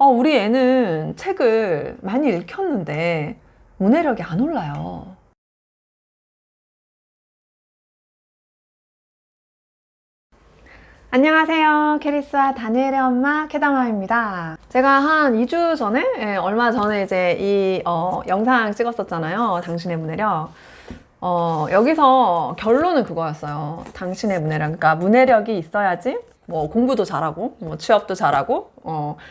우리 애는 책을 많이 읽혔는데 문해력이 안 올라요. 안녕하세요. 캐리스와 다니엘의 엄마 캐다마입니다. 제가 한 2주 전에, 얼마 전에 이제 이 영상 찍었었잖아요. 당신의 문해력. 여기서 결론은 그거였어요. 당신의 문해력. 그러니까 문해력이 있어야지 뭐 공부도 잘하고 뭐 취업도 잘하고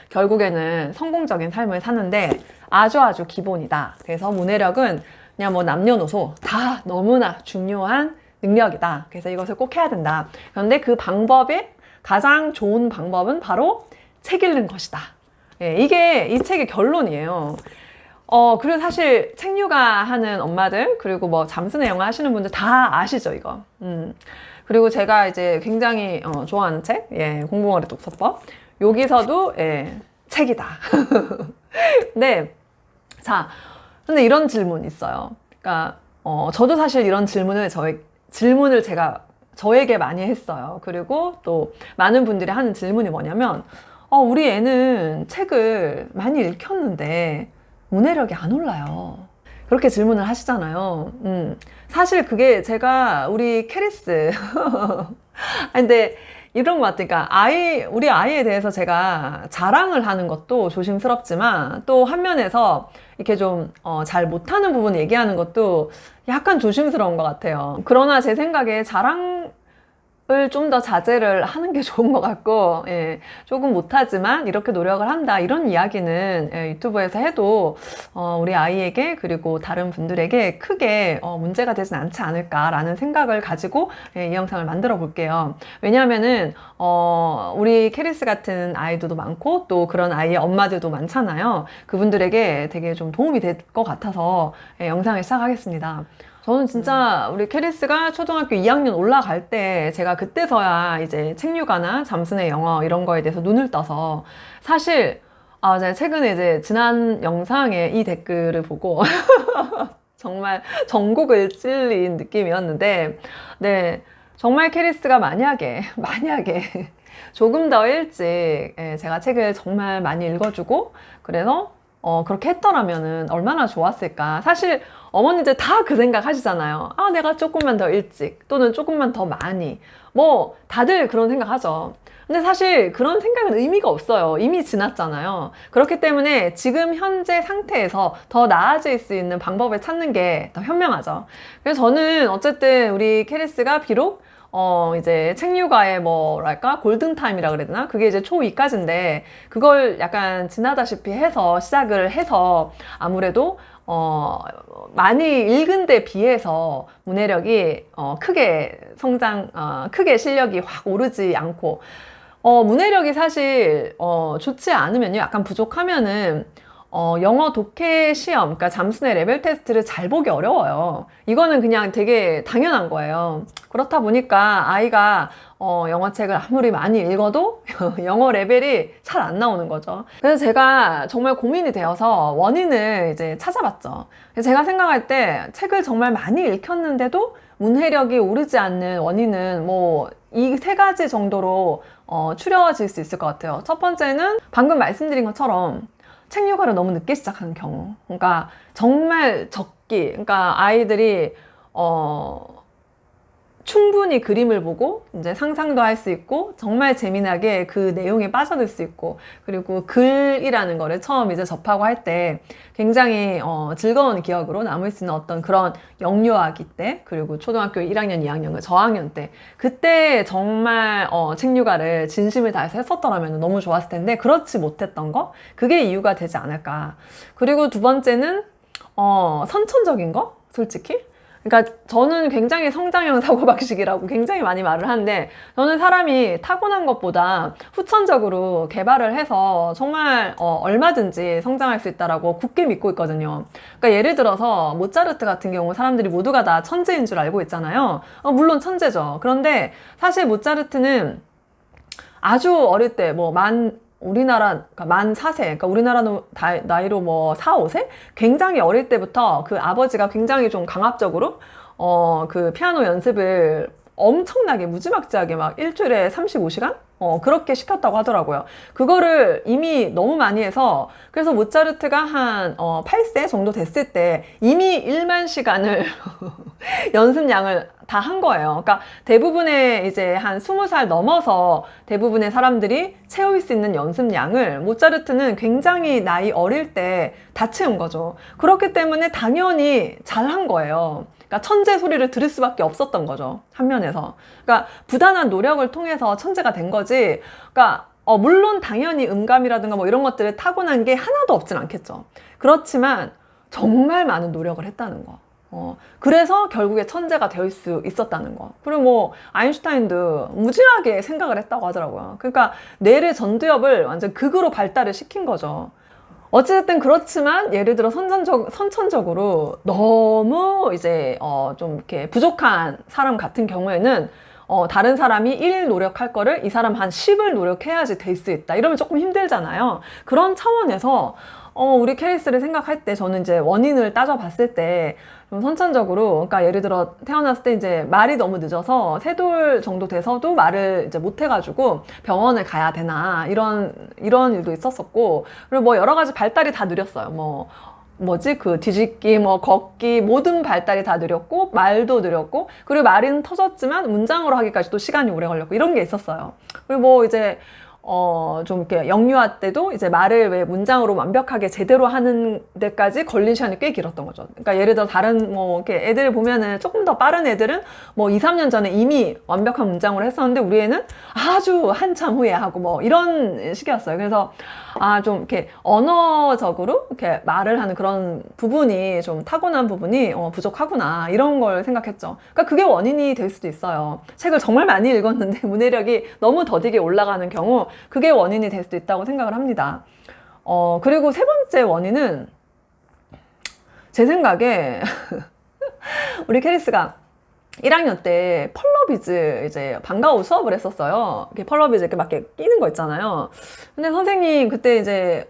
결국에는 성공적인 삶을 사는데 아주 기본이다. 그래서 문해력은 그냥 뭐 남녀노소 다 너무나 중요한 능력이다. 그래서 이것을 꼭 해야 된다. 그런데 그 방법의 가장 좋은 방법은 바로 책 읽는 것이다. 예, 이게 이 책의 결론이에요. 그리고 사실 책 육아하는 엄마들, 그리고 뭐 잠수내 영아 하시는 분들 다 아시죠, 이거. 그리고 제가 이제 굉장히 좋아하는 책, 예, 공부머리 독서법. 여기서도, 예, 책이다. 네. 자, 근데 이런 질문이 있어요. 그러니까, 저도 사실 이런 질문을 제가 저에게 많이 했어요. 그리고 또 많은 분들이 하는 질문이 뭐냐면, 우리 애는 책을 많이 읽혔는데, 문해력이 안 올라요. 그렇게 질문을 하시잖아요. 사실 그게 제가 우리 캐리스 근데 이런 것 같으니까 우리 아이에 대해서 제가 자랑을 하는 것도 조심스럽지만 또 한면에서 이렇게 좀 잘 못하는 부분 얘기하는 것도 약간 조심스러운 것 같아요. 그러나 제 생각에 자랑을 좀 더 자제를 하는 게 좋은 것 같고, 예, 조금 못하지만 이렇게 노력을 한다, 이런 이야기는 유튜브에서 해도 우리 아이에게 그리고 다른 분들에게 크게 문제가 되진 않지 않을까라는 생각을 가지고 이 영상을 만들어 볼게요. 왜냐하면은 우리 캐리스 같은 아이들도 많고 또 그런 아이의 엄마들도 많잖아요. 그분들에게 되게 좀 도움이 될 것 같아서 영상을 시작하겠습니다. 저는 진짜 우리 캐리스가 초등학교 2학년 올라갈 때 제가 그때서야 이제 책 육아나 잠수내 영어 이런 거에 대해서 눈을 떠서 사실 제가 최근에 이제 지난 영상에 이 댓글을 보고 정말 전곡을 찔린 느낌이었는데, 네, 정말 캐리스가 만약에 조금 더 일찍 제가 책을 정말 많이 읽어주고 그래서 그렇게 했더라면은 얼마나 좋았을까. 사실 어머니들 다 그 생각 하시잖아요. 내가 조금만 더 일찍 또는 조금만 더 많이, 뭐 다들 그런 생각 하죠. 근데 사실 그런 생각은 의미가 없어요. 이미 지났잖아요. 그렇기 때문에 지금 현재 상태에서 더 나아질 수 있는 방법을 찾는 게 더 현명하죠. 그래서 저는 어쨌든 우리 캐리스가 비록 이제 책 육아의 뭐랄까 골든타임이라 그래야 되나? 그게 이제 초2까지인데 그걸 약간 지나다시피 해서 시작을 해서 아무래도 많이 읽은 데 비해서 문해력이 크게 크게 실력이 확 오르지 않고, 문해력이 사실 좋지 않으면요, 약간 부족하면은 영어 독해 시험, 그러니까 잠수내 레벨 테스트를 잘 보기 어려워요. 이거는 그냥 되게 당연한 거예요. 그렇다 보니까 아이가 영어책을 아무리 많이 읽어도 영어 레벨이 잘 안 나오는 거죠. 그래서 제가 정말 고민이 되어서 원인을 이제 찾아봤죠. 제가 생각할 때 책을 정말 많이 읽혔는데도 문해력이 오르지 않는 원인은 뭐 이 세 가지 정도로 추려질 수 있을 것 같아요. 첫 번째는 방금 말씀드린 것처럼 책 육아를 너무 늦게 시작하는 경우. 그러니까 정말 그러니까 아이들이 충분히 그림을 보고 이제 상상도 할 수 있고 정말 재미나게 그 내용에 빠져들 수 있고, 그리고 글이라는 거를 처음 이제 접하고 할 때 굉장히 즐거운 기억으로 남을 수 있는 어떤 그런 영유아기 때, 그리고 초등학교 1학년, 2학년, 저학년 때, 그때 정말 책 육아를 진심을 다해서 했었더라면 너무 좋았을 텐데 그렇지 못했던 거, 그게 이유가 되지 않을까. 그리고 두 번째는 선천적인 거, 솔직히. 그러니까 저는 굉장히 성장형 사고방식이라고 굉장히 많이 말을 하는데, 저는 사람이 타고난 것보다 후천적으로 개발을 해서 정말 얼마든지 성장할 수 있다라고 굳게 믿고 있거든요. 그러니까 예를 들어서 모차르트 같은 경우 사람들이 모두가 다 천재인 줄 알고 있잖아요. 물론 천재죠. 그런데 사실 모차르트는 아주 어릴 때 우리나라, 그러니까 만 4세, 그러니까 우리나라 나이로 뭐 4, 5세? 굉장히 어릴 때부터 그 아버지가 굉장히 좀 강압적으로, 그 피아노 연습을 엄청나게 무지막지하게 막 일주일에 35시간? 그렇게 시켰다고 하더라고요. 그거를 이미 너무 많이 해서, 그래서 모차르트가 한 8세 정도 됐을 때 이미 1만 시간을 연습량을 다 한 거예요. 그러니까 대부분의 이제 한 20살 넘어서 대부분의 사람들이 채울 수 있는 연습량을 모차르트는 굉장히 나이 어릴 때 다 채운 거죠. 그렇기 때문에 당연히 잘한 거예요. 그러니까 천재 소리를 들을 수밖에 없었던 거죠. 한 면에서. 그러니까 부단한 노력을 통해서 천재가 된 거지. 그러니까 물론 당연히 음감이라든가 뭐 이런 것들을 타고난 게 하나도 없진 않겠죠. 그렇지만 정말 많은 노력을 했다는 거. 그래서 결국에 천재가 될 수 있었다는 거. 그리고 뭐 아인슈타인도 무지하게 생각을 했다고 하더라고요. 그러니까 뇌의 전두엽을 완전 극으로 발달을 시킨 거죠. 어찌됐든 그렇지만 예를 들어 선천적으로 너무 이제 좀 이렇게 부족한 사람 같은 경우에는 다른 사람이 1 노력할 거를 이 사람 한 10을 노력해야지 될 수 있다. 이러면 조금 힘들잖아요. 그런 차원에서 우리 케이스를 생각할 때 저는 이제 원인을 따져봤을 때 좀 선천적으로, 그러니까 예를 들어 태어났을 때 이제 말이 너무 늦어서 3돌 정도 돼서도 말을 이제 못 해가지고 병원을 가야 되나 이런 일도 있었었고, 그리고 뭐 여러 가지 발달이 다 느렸어요. 그 뒤집기, 걷기, 모든 발달이 다 느렸고, 말도 느렸고, 그리고 말은 터졌지만 문장으로 하기까지 또 시간이 오래 걸렸고, 이런 게 있었어요. 그리고 뭐 이제 좀 이렇게 영유아 때도 이제 말을 왜 문장으로 완벽하게 제대로 하는 데까지 걸린 시간이 꽤 길었던 거죠. 그러니까 예를 들어 다른 이렇게 애들 보면은 조금 더 빠른 애들은 2, 3년 전에 이미 완벽한 문장으로 했었는데 우리 애는 아주 한참 후에 하고 이런 시기였어요. 그래서 좀 이렇게 언어적으로 이렇게 말을 하는 그런 부분이 좀 타고난 부분이 부족하구나 이런 걸 생각했죠. 그러니까 그게 원인이 될 수도 있어요. 책을 정말 많이 읽었는데 문해력이 너무 더디게 올라가는 경우 그게 원인이 될 수도 있다고 생각을 합니다. 그리고 세 번째 원인은 제 생각에 우리 캐리스가 1학년 때 펄러비즈 이제 방과후 수업을 했었어요. 이렇게 펄러비즈 이렇게 막 끼는 거 있잖아요. 근데 선생님 그때 이제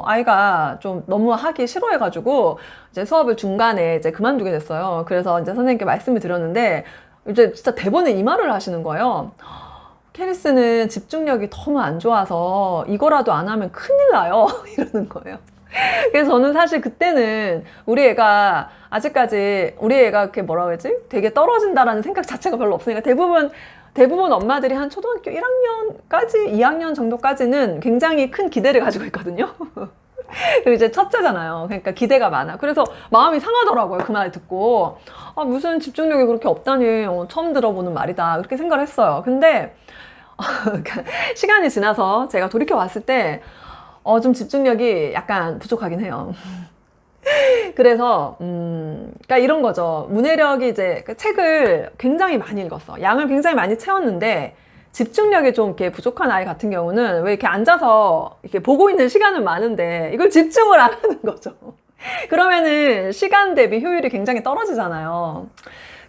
아이가 좀 너무 하기 싫어해가지고 이제 수업을 중간에 이제 그만두게 됐어요. 그래서 이제 선생님께 말씀을 드렸는데 이제 진짜 대본에 이 말을 하시는 거예요. 캐리스는 집중력이 너무 안 좋아서 이거라도 안 하면 큰일 나요. 이러는 거예요. 그래서 저는 사실 그때는 우리 애가 아직까지 우리 애가 이렇게 뭐라 그러지? 되게 떨어진다라는 생각 자체가 별로 없으니까 대부분 엄마들이 한 초등학교 1학년까지 2학년 정도까지는 굉장히 큰 기대를 가지고 있거든요. 그리고 이제 첫째잖아요. 그러니까 기대가 많아. 그래서 마음이 상하더라고요. 그 말 듣고. 무슨 집중력이 그렇게 없다니 처음 들어보는 말이다. 그렇게 생각을 했어요. 근데 시간이 지나서 제가 돌이켜 봤을 때 좀 집중력이 약간 부족하긴 해요. 그래서 그러니까 이런 거죠. 문해력이 이제 책을 굉장히 많이 읽었어. 양을 굉장히 많이 채웠는데 집중력이 좀 이렇게 부족한 아이 같은 경우는 왜 이렇게 앉아서 이렇게 보고 있는 시간은 많은데 이걸 집중을 안 하는 거죠. 그러면은 시간 대비 효율이 굉장히 떨어지잖아요.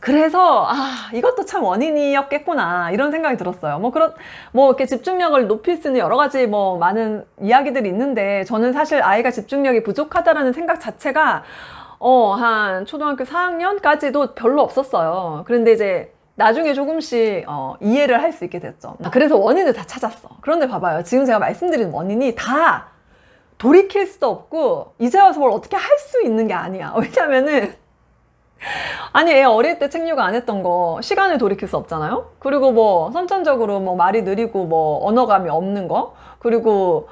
그래서 이것도 참 원인이었겠구나 이런 생각이 들었어요. 이렇게 집중력을 높일 수 있는 여러 가지 많은 이야기들이 있는데 저는 사실 아이가 집중력이 부족하다라는 생각 자체가 한 초등학교 4학년까지도 별로 없었어요. 그런데 이제 나중에 조금씩 이해를 할 수 있게 됐죠. 그래서 원인을 다 찾았어. 그런데 봐봐요. 지금 제가 말씀드린 원인이 다 돌이킬 수도 없고 이제 와서 뭘 어떻게 할 수 있는 게 아니야. 왜냐면은 아니 애 어릴 때 책류가 안 했던 거 시간을 돌이킬 수 없잖아요. 그리고 선천적으로 말이 느리고 언어감이 없는 거, 그리고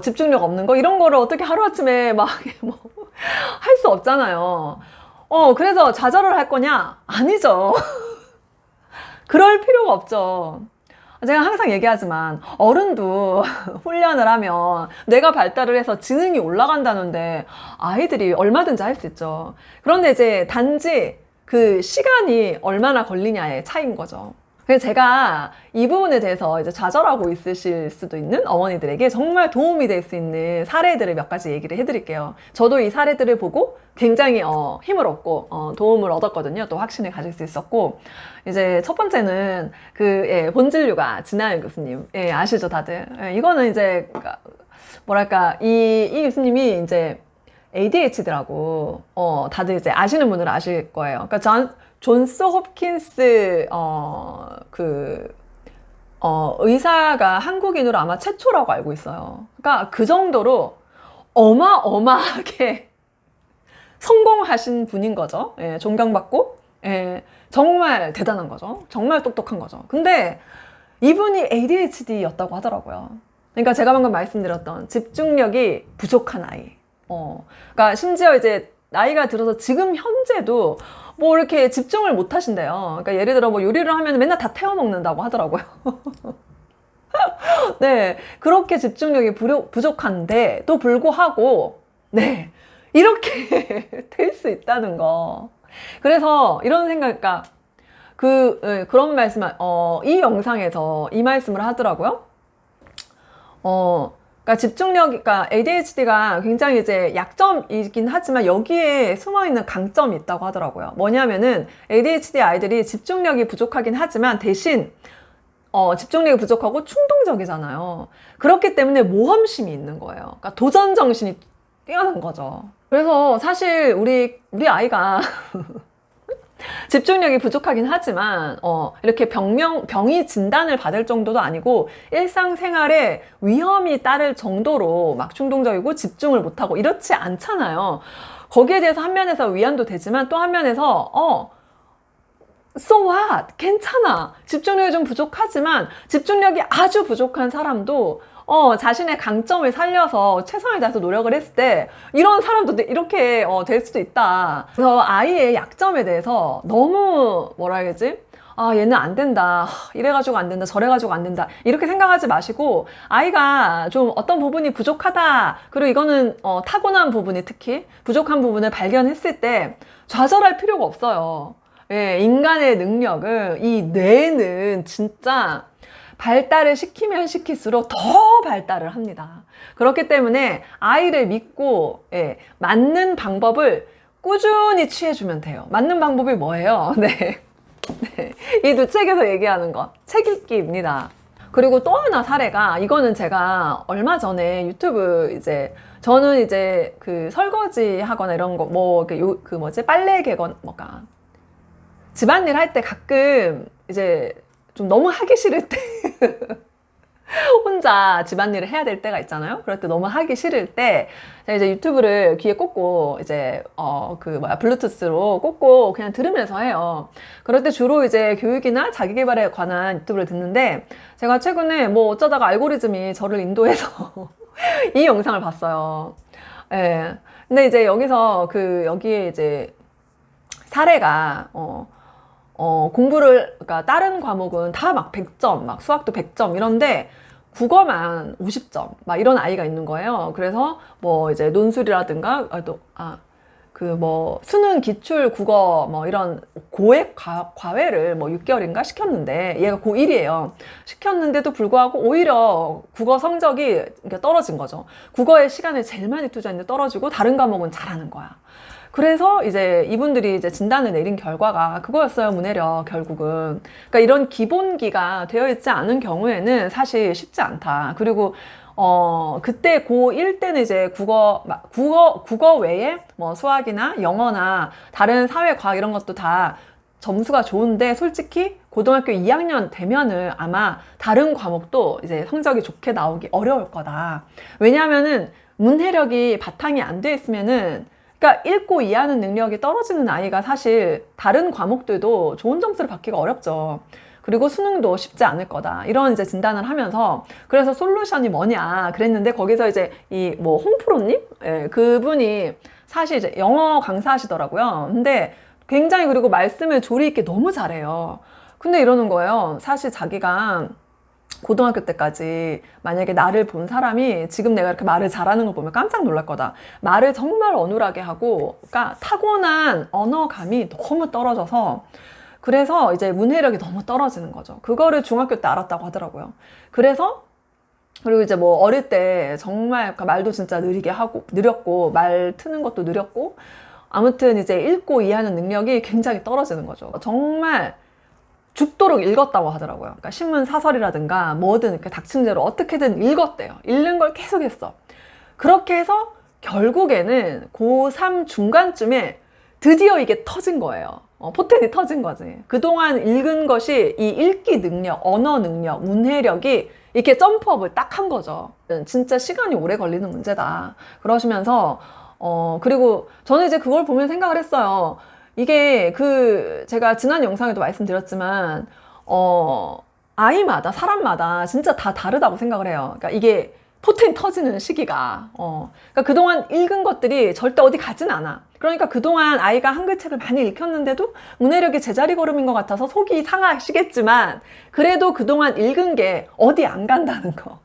집중력 없는 거, 이런 거를 어떻게 하루아침에 막 할 수 없잖아요. 그래서 좌절을 할 거냐? 아니죠. 그럴 필요가 없죠. 제가 항상 얘기하지만 어른도 훈련을 하면 뇌가 발달을 해서 지능이 올라간다는데 아이들이 얼마든지 할 수 있죠. 그런데 이제 단지 그 시간이 얼마나 걸리냐의 차이인 거죠. 그래서 제가 이 부분에 대해서 이제 좌절하고 있으실 수도 있는 어머니들에게 정말 도움이 될 수 있는 사례들을 몇 가지 얘기를 해드릴게요. 저도 이 사례들을 보고 굉장히 힘을 얻고 도움을 얻었거든요. 또 확신을 가질 수 있었고, 이제 첫 번째는 본진류가 진아연 교수님, 아시죠 다들? 이거는 이제 뭐랄까 이 교수님이 이제 ADHD라고 다들 이제 아시는 분들은 아실 거예요. 그러니까 존스 홉킨스 의사가 한국인으로 아마 최초라고 알고 있어요. 그러니까 그 정도로 어마어마하게 성공하신 분인 거죠. 예, 존경받고, 예, 정말 대단한 거죠. 정말 똑똑한 거죠. 근데 이분이 ADHD였다고 하더라고요. 그러니까 제가 방금 말씀드렸던 집중력이 부족한 아이. 그러니까 심지어 이제 나이가 들어서 지금 현재도 뭐 이렇게 집중을 못 하신대요. 그러니까 예를 들어 뭐 요리를 하면 맨날 다 태워 먹는다고 하더라고요. 네, 그렇게 집중력이 부족한데도 불구하고, 네, 이렇게 될 수 있다는 거. 그래서 이런 생각, 그러니까 그런 말씀을, 이 영상에서 이 말씀을 하더라고요. 그러니까 그러니까 ADHD가 굉장히 이제 약점이긴 하지만 여기에 숨어있는 강점이 있다고 하더라고요. 뭐냐면은 ADHD 아이들이 집중력이 부족하긴 하지만 대신 집중력이 부족하고 충동적이잖아요. 그렇기 때문에 모험심이 있는 거예요. 그러니까 도전 정신이 뛰어난 거죠. 그래서 사실 우리 아이가 집중력이 부족하긴 하지만 이렇게 병이 진단을 받을 정도도 아니고 일상생활에 위험이 따를 정도로 막 충동적이고 집중을 못하고 이렇지 않잖아요. 거기에 대해서 한 면에서 위안도 되지만 또 한 면에서 So what? 괜찮아. 집중력이 좀 부족하지만 집중력이 아주 부족한 사람도 자신의 강점을 살려서 최선을 다해서 노력을 했을 때 이런 사람도 이렇게 될 수도 있다. 그래서 아이의 약점에 대해서 너무 뭐라 해야지? 얘는 안 된다. 이래가지고 안 된다. 저래가지고 안 된다. 이렇게 생각하지 마시고 아이가 좀 어떤 부분이 부족하다. 그리고 이거는 타고난 부분이 특히 부족한 부분을 발견했을 때 좌절할 필요가 없어요. 예, 인간의 능력은 이 뇌는 진짜 발달을 시키면 시킬수록 더 발달을 합니다. 그렇기 때문에 아이를 믿고 맞는 방법을 꾸준히 취해주면 돼요. 맞는 방법이 뭐예요? 네. 이 두 책에서 얘기하는 거. 책 읽기입니다. 그리고 또 하나 사례가 이거는 제가 얼마 전에 유튜브 저는 이제 그 설거지 하거나 이런 거 빨래 개건 집안일 할 때 가끔 이제 좀 너무 하기 싫을 때 혼자 집안일을 해야 될 때가 있잖아요. 그럴 때 너무 하기 싫을 때 제가 이제 유튜브를 귀에 꽂고 블루투스로 꽂고 그냥 들으면서 해요. 그럴 때 주로 이제 교육이나 자기계발에 관한 유튜브를 듣는데 제가 최근에 어쩌다가 알고리즘이 저를 인도해서 이 영상을 봤어요. 예. 근데 이제 여기서 여기에 이제 사례가 그러니까 다른 과목은 다 막 100점, 막 수학도 100점 이런데 국어만 50점, 막 이런 아이가 있는 거예요. 그래서 이제 논술이라든가, 수능 기출 국어 이런 고액 과외를 6개월인가 시켰는데 얘가 고1이에요. 시켰는데도 불구하고 오히려 국어 성적이 떨어진 거죠. 국어에 시간을 제일 많이 투자했는데 떨어지고 다른 과목은 잘하는 거야. 그래서 이제 이분들이 이제 진단을 내린 결과가 그거였어요. 문해력 결국은. 그러니까 이런 기본기가 되어 있지 않은 경우에는 사실 쉽지 않다. 그리고 그때 고1 때는 이제 국어 외에 수학이나 영어나 다른 사회과학 이런 것도 다 점수가 좋은데 솔직히 고등학교 2학년 되면은 아마 다른 과목도 이제 성적이 좋게 나오기 어려울 거다. 왜냐하면은 문해력이 바탕이 안 돼 있으면은 그러니까 읽고 이해하는 능력이 떨어지는 아이가 사실 다른 과목들도 좋은 점수를 받기가 어렵죠. 그리고 수능도 쉽지 않을 거다. 이런 이제 진단을 하면서 그래서 솔루션이 뭐냐 그랬는데 거기서 이제 홍프로님? 그분이 사실 이제 영어 강사하시더라고요. 근데 굉장히 그리고 말씀을 조리 있게 너무 잘해요. 근데 이러는 거예요. 사실 자기가 고등학교 때까지 만약에 나를 본 사람이 지금 내가 이렇게 말을 잘하는 거 보면 깜짝 놀랄 거다. 말을 정말 어눌하게 하고, 그러니까 타고난 언어감이 너무 떨어져서 그래서 이제 문해력이 너무 떨어지는 거죠. 그거를 중학교 때 알았다고 하더라고요. 그리고 이제 어릴 때 정말 말도 진짜 느렸고 말 트는 것도 느렸고 아무튼 이제 읽고 이해하는 능력이 굉장히 떨어지는 거죠. 정말 죽도록 읽었다고 하더라고요. 그러니까 신문 사설이라든가 뭐든 이렇게 닥친 대로 어떻게든 읽었대요. 읽는 걸 계속 했어. 그렇게 해서 결국에는 고3 중간쯤에 드디어 이게 터진 거예요. 포텐이 터진 거지. 그동안 읽은 것이 이 읽기 능력, 언어 능력, 문해력이 이렇게 점프업을 딱 한 거죠. 진짜 시간이 오래 걸리는 문제다. 그러시면서, 그리고 저는 이제 그걸 보면 생각을 했어요. 이게 제가 지난 영상에도 말씀드렸지만, 아이마다, 사람마다 진짜 다 다르다고 생각을 해요. 그러니까 이게 포텐 터지는 시기가. 그러니까 그동안 읽은 것들이 절대 어디 가진 않아. 그러니까 그동안 아이가 한글 책을 많이 읽혔는데도 문해력이 제자리 걸음인 것 같아서 속이 상하시겠지만, 그래도 그동안 읽은 게 어디 안 간다는 거.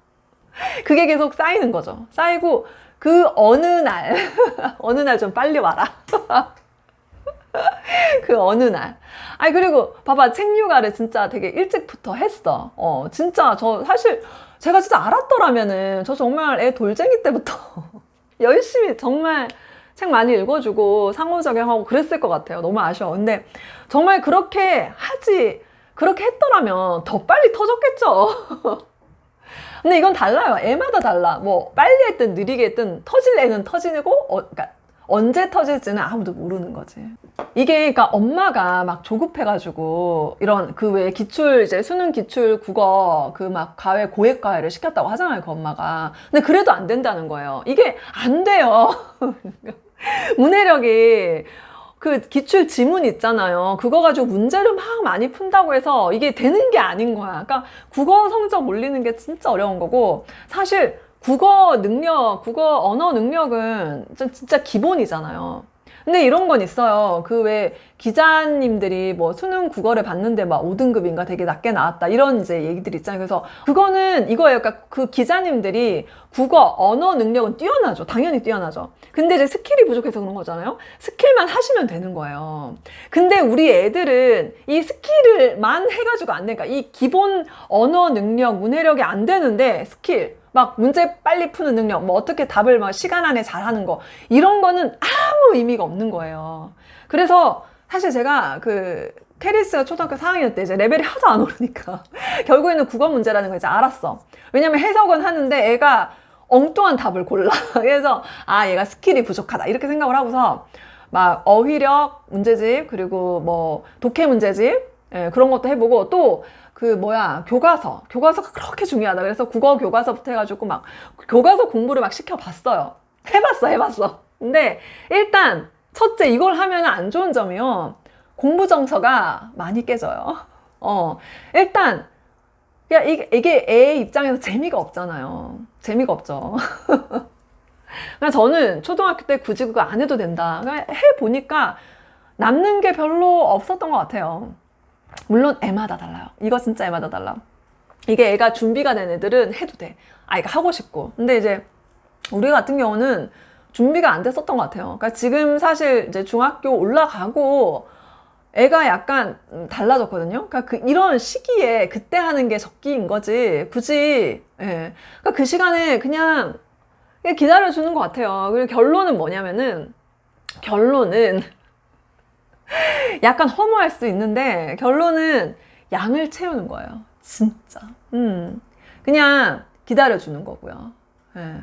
그게 계속 쌓이는 거죠. 쌓이고, 그 어느 날, 어느 날 좀 빨리 와라. 그 어느 날. 아니, 그리고 봐봐. 책 육아를 진짜 되게 일찍부터 했어. 진짜 사실 제가 진짜 알았더라면은 저 정말 애 돌쟁이 때부터 열심히 정말 책 많이 읽어주고 상호작용하고 그랬을 것 같아요. 너무 아쉬워. 근데 정말 그렇게 했더라면 더 빨리 터졌겠죠. 근데 이건 달라요. 애마다 달라. 뭐 빨리 했든 느리게 했든 터질 애는 터지고, 그러니까 언제 터질지는 아무도 모르는 거지. 이게 그러니까 엄마가 막 조급해가지고 이런 왜 기출 이제 수능 기출 국어 막 과외 고액 과외를 시켰다고 하잖아요. 그 엄마가. 근데 그래도 안 된다는 거예요. 이게 안 돼요. 문해력이 기출 지문 있잖아요. 그거 가지고 문제를 막 많이 푼다고 해서 이게 되는 게 아닌 거야. 그러니까 국어 성적 올리는 게 진짜 어려운 거고, 사실 국어 언어 능력은 진짜 기본이잖아요. 근데 이런 건 있어요. 왜 기자님들이 뭐 수능 국어를 봤는데 막 5등급인가 되게 낮게 나왔다. 이런 이제 얘기들이 있잖아요. 그래서 그거는 이거예요. 그러니까 그 기자님들이 국어, 언어 능력은 뛰어나죠. 당연히 뛰어나죠. 근데 이제 스킬이 부족해서 그런 거잖아요. 스킬만 하시면 되는 거예요. 근데 우리 애들은 이 스킬을만 해가지고 안 되니까 이 기본 언어 능력, 문해력이 안 되는데 스킬, 막 문제 빨리 푸는 능력, 뭐 어떻게 답을 막 시간 안에 잘하는 거, 이런 거는 아무 의미가 없는 거예요. 그래서 사실 제가 캐리스가 초등학교 4학년 때 이제 레벨이 하도 안 오르니까 결국에는 국어 문제라는 걸 이제 알았어. 왜냐면 해석은 하는데 애가 엉뚱한 답을 골라. 그래서 얘가 스킬이 부족하다 이렇게 생각을 하고서 막 어휘력 문제집, 그리고 뭐 독해 문제집, 그런 것도 해보고, 또 교과서가 그렇게 중요하다. 그래서 국어 교과서부터 해가지고 막 교과서 공부를 막 시켜봤어요. 해봤어. 근데 일단 첫째, 이걸 하면 안 좋은 점이요. 공부 정서가 많이 깨져요. 일단 이게 애의 입장에서 재미가 없잖아요. 재미가 없죠. 그냥 저는 초등학교 때 굳이 그거 안 해도 된다. 해보니까 남는 게 별로 없었던 것 같아요. 물론 애마다 달라요. 이거 진짜 애마다 달라. 이게 애가 준비가 된 애들은 해도 돼. 아이가 하고 싶고. 근데 이제 우리 같은 경우는 준비가 안 됐었던 것 같아요. 그러니까 지금 사실 이제 중학교 올라가고 애가 약간 달라졌거든요. 그러니까 이런 시기에 그때 하는 게 적기인 거지. 굳이, 예. 그러니까 그 시간에 그냥 기다려주는 것 같아요. 그리고 결론은 뭐냐면은, 약간 허무할 수 있는데, 결론은 양을 채우는 거예요. 진짜. 그냥 기다려주는 거고요. 예.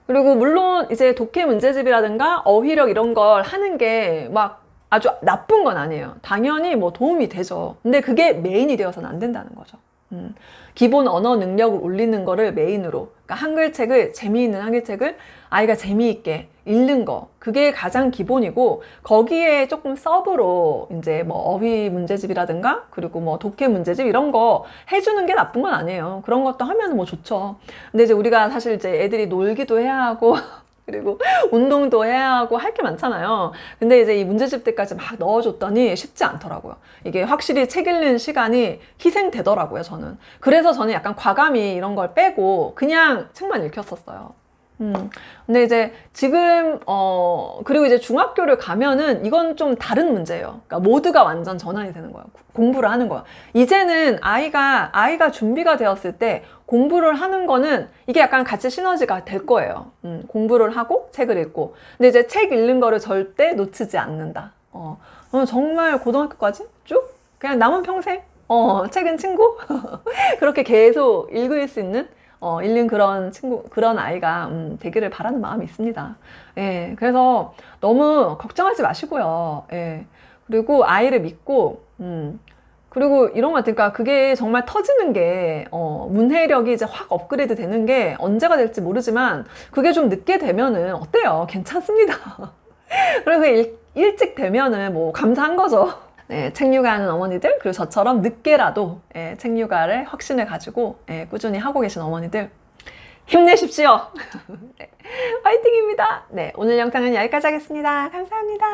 그리고 물론 이제 독해 문제집이라든가 어휘력 이런 걸 하는 게 막 아주 나쁜 건 아니에요. 당연히 뭐 도움이 되죠. 근데 그게 메인이 되어서는 안 된다는 거죠. 기본 언어 능력을 올리는 거를 메인으로, 그러니까 한글책을, 재미있는 한글책을 아이가 재미있게 읽는 거, 그게 가장 기본이고, 거기에 조금 서브로 이제 뭐 어휘 문제집이라든가 그리고 뭐 독해 문제집 이런 거 해주는 게 나쁜 건 아니에요. 그런 것도 하면 뭐 좋죠. 근데 이제 우리가 사실 이제 애들이 놀기도 해야 하고 그리고 운동도 해야 하고 할 게 많잖아요. 근데 이제 이 문제집 때까지 막 넣어줬더니 쉽지 않더라고요. 이게 확실히 책 읽는 시간이 희생되더라고요, 저는. 그래서 저는 약간 과감히 이런 걸 빼고 그냥 책만 읽혔었어요. 근데 이제 지금, 그리고 이제 중학교를 가면은 이건 좀 다른 문제예요. 그러니까 모두가 완전 전환이 되는 거예요. 공부를 하는 거예요. 이제는 아이가 준비가 되었을 때 공부를 하는 거는 이게 약간 같이 시너지가 될 거예요. 공부를 하고 책을 읽고. 근데 이제 책 읽는 거를 절대 놓치지 않는다. 정말 고등학교까지 쭉 그냥 남은 평생, 책은 친구? 그렇게 계속 읽을 수 있는 읽는 그런 아이가 되기를 바라는 마음이 있습니다. 예, 그래서 너무 걱정하지 마시고요. 예, 그리고 아이를 믿고, 그리고 이런 것 같으니까 그게 정말 터지는 게, 문해력이 이제 확 업그레이드 되는 게 언제가 될지 모르지만 그게 좀 늦게 되면은 어때요? 괜찮습니다. 그리고 일찍 되면은 뭐 감사한 거죠. 네, 책육아하는 어머니들, 그리고 저처럼 늦게라도 책육아를 확신을 가지고 꾸준히 하고 계신 어머니들 힘내십시오. 네, 화이팅입니다. 네, 오늘 영상은 여기까지 하겠습니다. 감사합니다.